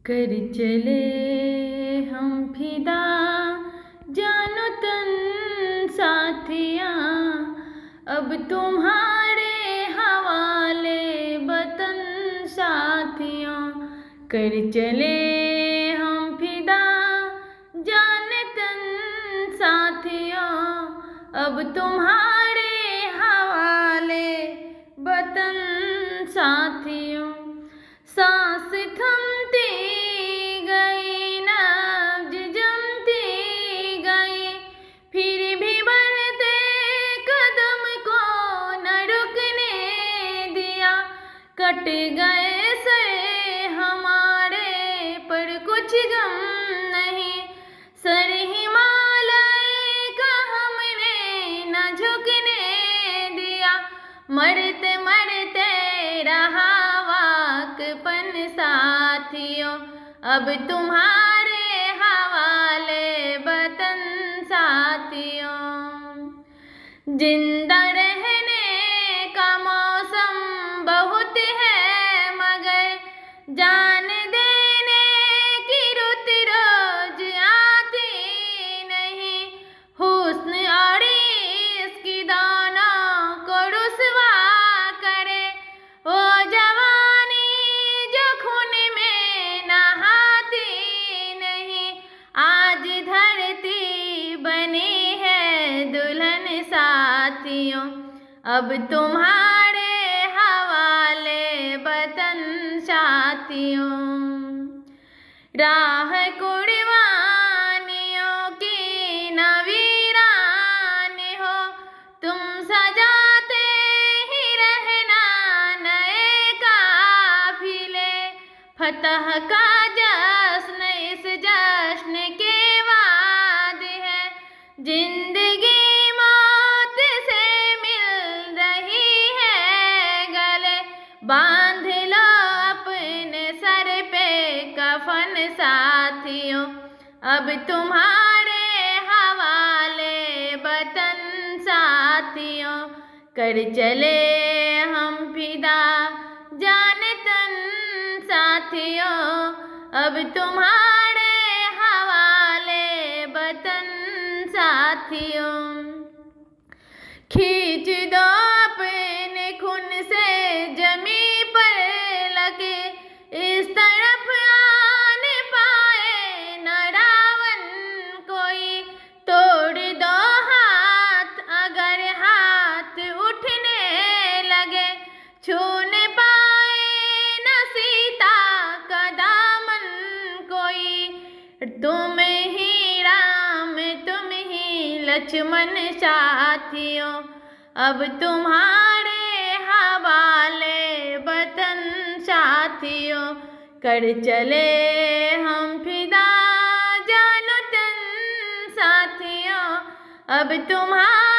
कर चले हम फिदा जानो तन साथिया, अब तुम्हारे हवाले वतन साथियों। कर चले हम फिदा जाने तन साथियों, अब तुम्हारे हवाले वतन साथियों। सांस थमती गई, नब्ज जमती गई, फिर भी बढ़ते कदम को न रुकने दिया। कट गए से हमारे पर कुछ गम नहीं, सर हिमालय का हमने न झुकने दिया। मरते मरते रहा वाकपन साथियों, अब तुम्हारे हवाले वतन साथियों। जिंदा रहने का मौसम बहुत है, मगर जान देने की रुत रोज आती नहीं। हुस्न और इसकी दोनों को रुसवा करे वो जवानी जो खून में नहाती नहीं। आज धरती बनी है दुल्हन साथियों, अब तुम्हारे हवाले वतन साथियों। राह कुर्बानियों की न वीरान हो, तुम सजाते ही रहना नए काफिले। फतह का जश्न इस जश्न के बाद है, जिंदगी मौत से मिल रही है गले। बांध लो अपने सर पे कफन साथियों, अब तुम्हारे हवाले वतन साथियों। कर चले हम फिदा जाने तन साथियों, अब तुम्हारे हवाले वतन साथियों। खींच दो अपने खून से जमी पर लगे, इस तरफ आने पाए न रावण कोई। तोड़ दो हाथ अगर हाथ उठने लगे, छूने पाए न सीता का दामन कोई। तुम ही राम तुम ही लक्ष्मण साथियों, अब तुम्हारे हवाले वतन साथियों। कर चले हम फिदा जानो तन साथियों, अब तुम्हारे